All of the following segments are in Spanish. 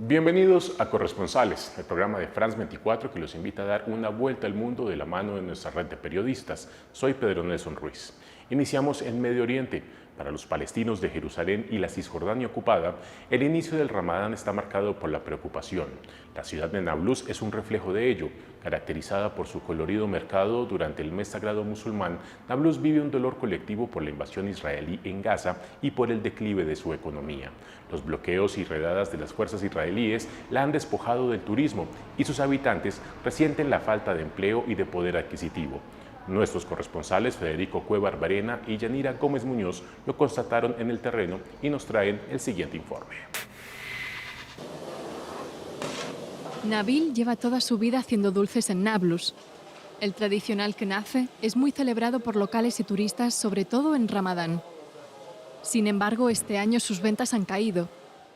Bienvenidos a Corresponsales, el programa de France 24 que los invita a dar una vuelta al mundo de la mano de nuestra red de periodistas. Soy Pedro Nelson Ruiz. Iniciamos en Medio Oriente. Para los palestinos de Jerusalén y la Cisjordania ocupada, el inicio del Ramadán está marcado por la preocupación. La ciudad de Nablus es un reflejo de ello. Caracterizada por su colorido mercado durante el mes sagrado musulmán, Nablus vive un dolor colectivo por la invasión israelí en Gaza y por el declive de su economía. Los bloqueos y redadas de las fuerzas israelíes la han despojado del turismo y sus habitantes resienten la falta de empleo y de poder adquisitivo. Nuestros corresponsales Federico Cuellar Barena y Yanira Gómez Muñoz lo constataron en el terreno y nos traen el siguiente informe. Nabil lleva toda su vida haciendo dulces en Nablus. El tradicional kenafe es muy celebrado por locales y turistas, sobre todo en Ramadán. Sin embargo, este año sus ventas han caído.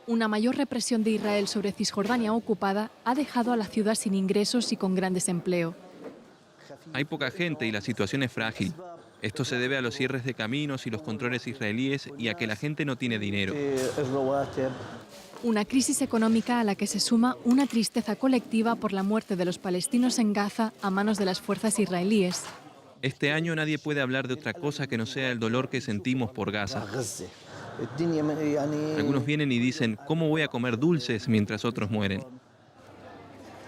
Una mayor represión de Israel sobre Cisjordania ocupada ha dejado a la ciudad sin ingresos y con gran desempleo. Hay poca gente y la situación es frágil. Esto se debe a los cierres de caminos y los controles israelíes y a que la gente no tiene dinero. Una crisis económica a la que se suma una tristeza colectiva por la muerte de los palestinos en Gaza a manos de las fuerzas israelíes. Este año nadie puede hablar de otra cosa que no sea el dolor que sentimos por Gaza. Algunos vienen y dicen, ¿cómo voy a comer dulces mientras otros mueren?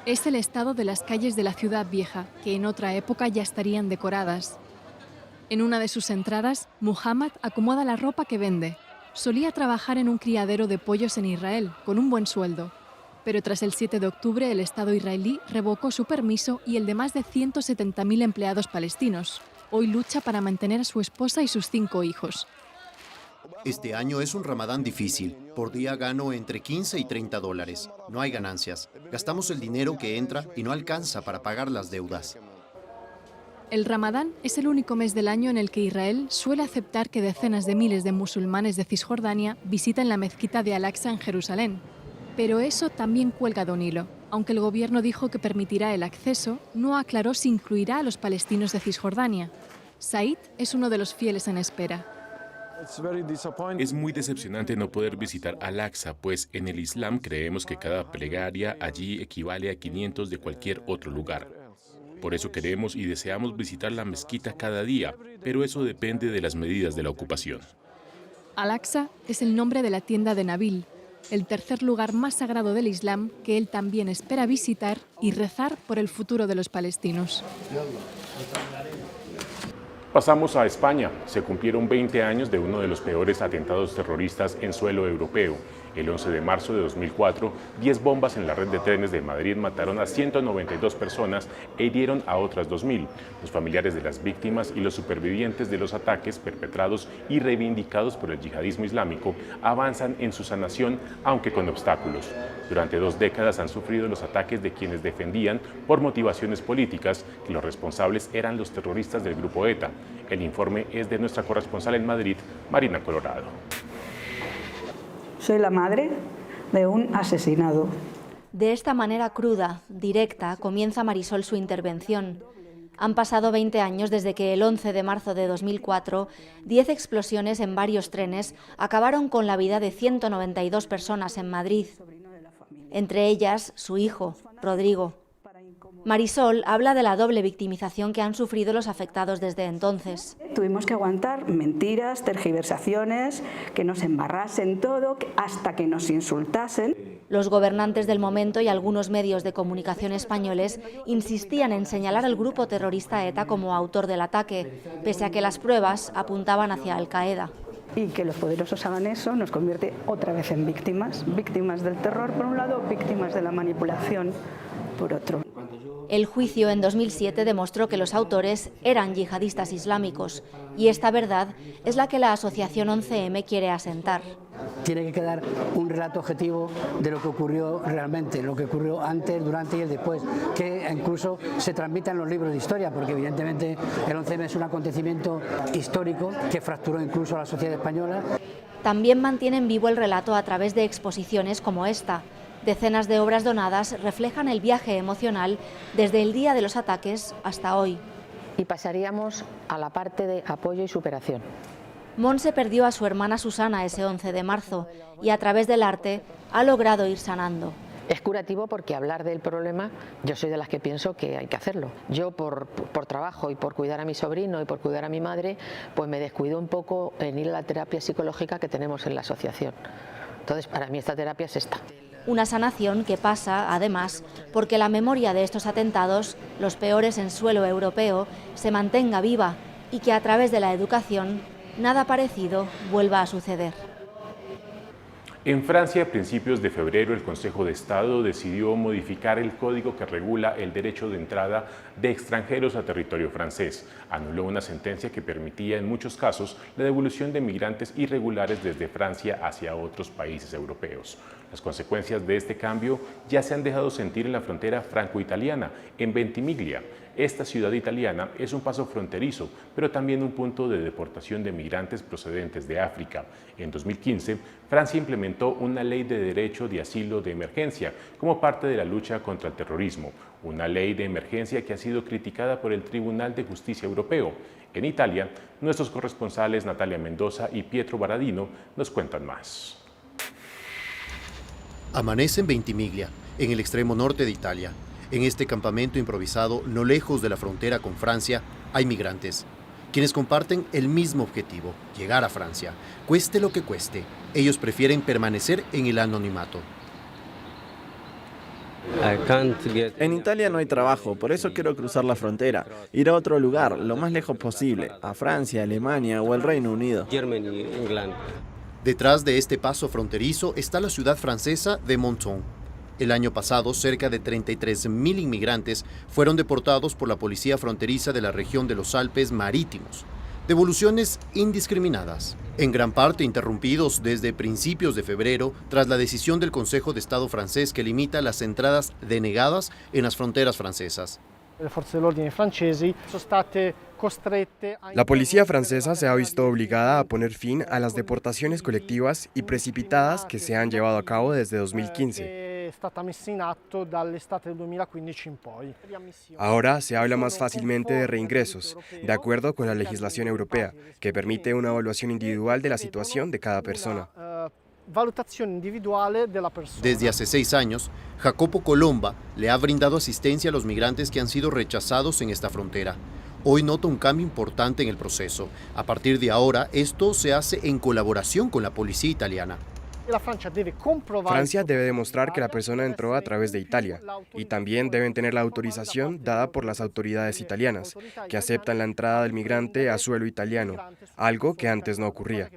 Es el estado de las calles de la ciudad vieja, que en otra época ya estarían decoradas. En una de sus entradas, Muhammad acomoda la ropa que vende. Solía trabajar en un criadero de pollos en Israel, con un buen sueldo. Pero tras el 7 de octubre, el Estado israelí revocó su permiso y el de más de 170.000 empleados palestinos. Hoy lucha para mantener a su esposa y sus 5 hijos. Este año es un Ramadán difícil. Por día gano entre 15 y 30 dólares. No hay ganancias. Gastamos el dinero que entra y no alcanza para pagar las deudas. El Ramadán es el único mes del año en el que Israel suele aceptar que decenas de miles de musulmanes de Cisjordania visiten la mezquita de Al-Aqsa en Jerusalén. Pero eso también cuelga de un hilo. Aunque el gobierno dijo que permitirá el acceso, no aclaró si incluirá a los palestinos de Cisjordania. Said es uno de los fieles en espera. Es muy decepcionante no poder visitar Al-Aqsa, pues en el Islam creemos que cada plegaria allí equivale a 500 de cualquier otro lugar. Por eso queremos y deseamos visitar la mezquita cada día, pero eso depende de las medidas de la ocupación. Al-Aqsa es el nombre de la tienda de Nabil, el tercer lugar más sagrado del Islam que él también espera visitar y rezar por el futuro de los palestinos. Pasamos a España. Se cumplieron 20 años de uno de los peores atentados terroristas en suelo europeo. El 11 de marzo de 2004, 10 bombas en la red de trenes de Madrid mataron a 192 personas e hirieron a otras 2.000. Los familiares de las víctimas y los supervivientes de los ataques perpetrados y reivindicados por el yihadismo islámico avanzan en su sanación, aunque con obstáculos. Durante 2 décadas han sufrido los ataques de quienes defendían, por motivaciones políticas, que los responsables eran los terroristas del grupo ETA. El informe es de nuestra corresponsal en Madrid, Marina Colorado. Soy la madre de un asesinado. De esta manera cruda, directa, comienza Marisol su intervención. Han pasado 20 años desde que el 11 de marzo de 2004, 10 explosiones en varios trenes acabaron con la vida de 192 personas en Madrid. Entre ellas, su hijo, Rodrigo. Marisol habla de la doble victimización que han sufrido los afectados desde entonces. Tuvimos que aguantar mentiras, tergiversaciones, que nos embarrasen todo, hasta que nos insultasen. Los gobernantes del momento y algunos medios de comunicación españoles insistían en señalar al grupo terrorista ETA como autor del ataque, pese a que las pruebas apuntaban hacia Al-Qaeda. Y que los poderosos hagan eso nos convierte otra vez en víctimas, víctimas del terror por un lado, víctimas de la manipulación por otro. El juicio en 2007 demostró que los autores eran yihadistas islámicos y esta verdad es la que la asociación 11M quiere asentar. Tiene que quedar un relato objetivo de lo que ocurrió realmente, lo que ocurrió antes, durante y el después, que incluso se transmita en los libros de historia, porque evidentemente el 11M es un acontecimiento histórico que fracturó incluso a la sociedad española. También mantienen vivo el relato a través de exposiciones como esta. Decenas de obras donadas reflejan el viaje emocional desde el día de los ataques hasta hoy. Y pasaríamos a la parte de apoyo y superación. Montse perdió a su hermana Susana ese 11 de marzo y a través del arte ha logrado ir sanando. Es curativo porque hablar del problema, yo soy de las que pienso que hay que hacerlo. Yo por trabajo y por cuidar a mi sobrino y por cuidar a mi madre, pues me descuido un poco en ir a la terapia psicológica que tenemos en la asociación. Entonces, para mí esta terapia es esta. Una sanación que pasa, además, porque la memoria de estos atentados, los peores en suelo europeo, se mantenga viva y que a través de la educación nada parecido vuelva a suceder. En Francia, a principios de febrero, el Consejo de Estado decidió modificar el código que regula el derecho de entrada de extranjeros a territorio francés. Anuló una sentencia que permitía en muchos casos la devolución de migrantes irregulares desde Francia hacia otros países europeos. Las consecuencias de este cambio ya se han dejado sentir en la frontera franco-italiana, en Ventimiglia. Esta ciudad italiana es un paso fronterizo, pero también un punto de deportación de migrantes procedentes de África. En 2015, Francia implementó una ley de derecho de asilo de emergencia como parte de la lucha contra el terrorismo, una ley de emergencia que ha sido criticada por el Tribunal de Justicia Europeo. En Italia, nuestros corresponsales Natalia Mendoza y Pietro Baradino nos cuentan más. Amanece en Ventimiglia, en el extremo norte de Italia. En este campamento improvisado, no lejos de la frontera con Francia, hay migrantes, quienes comparten el mismo objetivo, llegar a Francia. Cueste lo que cueste, ellos prefieren permanecer en el anonimato. En Italia no hay trabajo, por eso quiero cruzar la frontera, ir a otro lugar, lo más lejos posible, a Francia, Alemania o el Reino Unido. Detrás de este paso fronterizo está la ciudad francesa de Menton. El año pasado, cerca de 33.000 inmigrantes fueron deportados por la policía fronteriza de la región de los Alpes Marítimos. Devoluciones indiscriminadas, en gran parte interrumpidos desde principios de febrero tras la decisión del Consejo de Estado francés que limita las entradas denegadas en las fronteras francesas. La policía francesa se ha visto obligada a poner fin a las deportaciones colectivas y precipitadas que se han llevado a cabo desde 2015. Ahora se habla más fácilmente de reingresos, de acuerdo con la legislación europea, que permite una evaluación individual de la situación de cada persona. Desde hace 6 años, Jacopo Colomba le ha brindado asistencia a los migrantes que han sido rechazados en esta frontera. Hoy nota un cambio importante en el proceso. A partir de ahora, esto se hace en colaboración con la policía italiana. Francia debe demostrar que la persona entró a través de Italia y también deben tener la autorización dada por las autoridades italianas, que aceptan la entrada del migrante a suelo italiano, algo que antes no ocurría.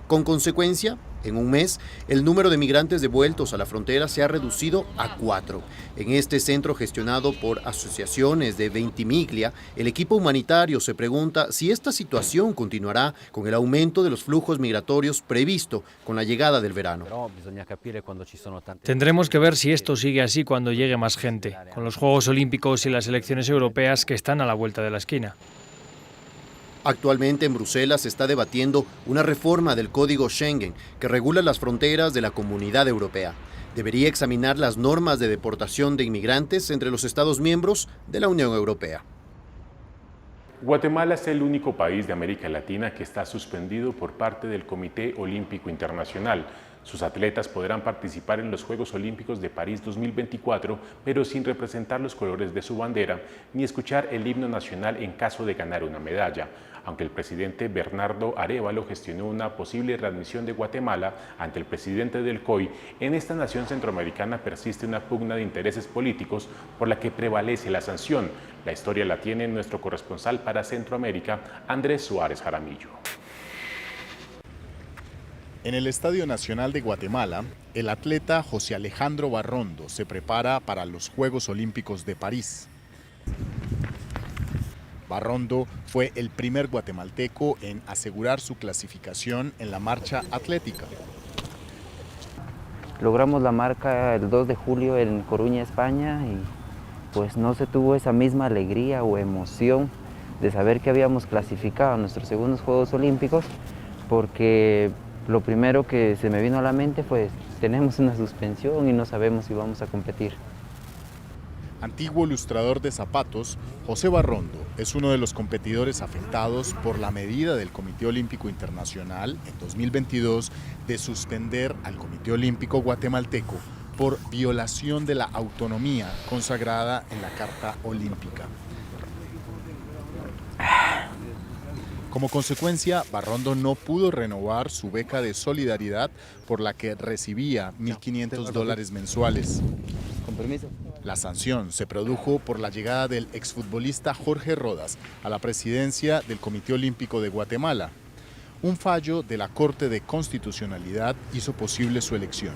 Con consecuencia, en un mes, el número de migrantes devueltos a la frontera se ha reducido a 4. En este centro gestionado por asociaciones de Ventimiglia, el equipo humanitario se pregunta si esta situación continuará con el aumento de los flujos migratorios previsto con la llegada del verano. Tendremos que ver si esto sigue así cuando llegue más gente, con los Juegos Olímpicos y las elecciones europeas que están a la vuelta de la esquina. Actualmente en Bruselas se está debatiendo una reforma del Código Schengen que regula las fronteras de la Comunidad Europea. Debería examinar las normas de deportación de inmigrantes entre los Estados miembros de la Unión Europea. Guatemala es el único país de América Latina que está suspendido por parte del Comité Olímpico Internacional. Sus atletas podrán participar en los Juegos Olímpicos de París 2024, pero sin representar los colores de su bandera ni escuchar el himno nacional en caso de ganar una medalla. Aunque el presidente Bernardo Arévalo gestionó una posible readmisión de Guatemala ante el presidente del COI, en esta nación centroamericana persiste una pugna de intereses políticos por la que prevalece la sanción. La historia la tiene nuestro corresponsal para Centroamérica, Andrés Suárez Jaramillo. En el Estadio Nacional de Guatemala, el atleta José Alejandro Barrondo se prepara para los Juegos Olímpicos de París. Barrondo fue el primer guatemalteco en asegurar su clasificación en la marcha atlética. Logramos la marca el 2 de julio en Coruña, España, y pues no se tuvo esa misma alegría o emoción de saber que habíamos clasificado a nuestros segundos Juegos Olímpicos, porque lo primero que se me vino a la mente fue: tenemos una suspensión y no sabemos si vamos a competir. Antiguo ilustrador de zapatos, José Barrondo es uno de los competidores afectados por la medida del Comité Olímpico Internacional en 2022 de suspender al Comité Olímpico Guatemalteco por violación de la autonomía consagrada en la Carta Olímpica. Como consecuencia, Barrondo no pudo renovar su beca de solidaridad por la que recibía $1.500 mensuales. Con permiso. La sanción se produjo por la llegada del exfutbolista Jorge Rodas a la presidencia del Comité Olímpico de Guatemala. Un fallo de la Corte de Constitucionalidad hizo posible su elección.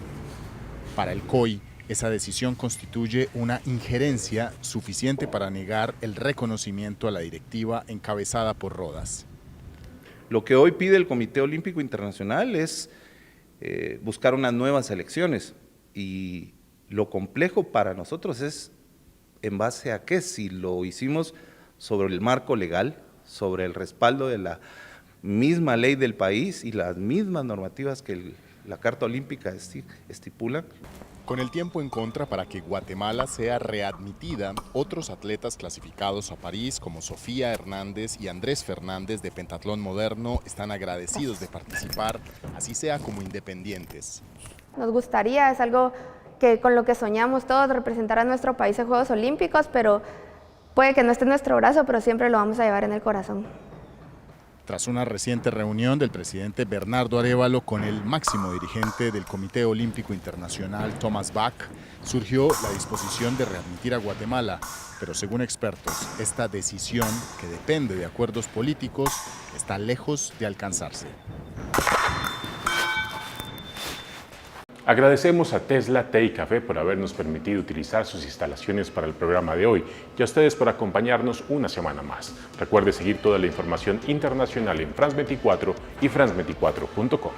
Para el COI, esa decisión constituye una injerencia suficiente para negar el reconocimiento a la directiva encabezada por Rodas. Lo que hoy pide el Comité Olímpico Internacional es buscar unas nuevas elecciones, y lo complejo para nosotros es en base a qué, si lo hicimos sobre el marco legal, sobre el respaldo de la misma ley del país y las mismas normativas que la Carta Olímpica estipula. Con el tiempo en contra para que Guatemala sea readmitida, otros atletas clasificados a París como Sofía Hernández y Andrés Fernández de pentatlón moderno están agradecidos de participar, así sea como independientes. Nos gustaría, es algo que con lo que soñamos todos, representar a nuestro país en Juegos Olímpicos, pero puede que no esté en nuestro brazo, pero siempre lo vamos a llevar en el corazón. Tras una reciente reunión del presidente Bernardo Arévalo con el máximo dirigente del Comité Olímpico Internacional, Thomas Bach, surgió la disposición de readmitir a Guatemala, pero según expertos, esta decisión, que depende de acuerdos políticos, está lejos de alcanzarse. Agradecemos a Tesla Té y Café por habernos permitido utilizar sus instalaciones para el programa de hoy y a ustedes por acompañarnos una semana más. Recuerde seguir toda la información internacional en France 24 y France24.com.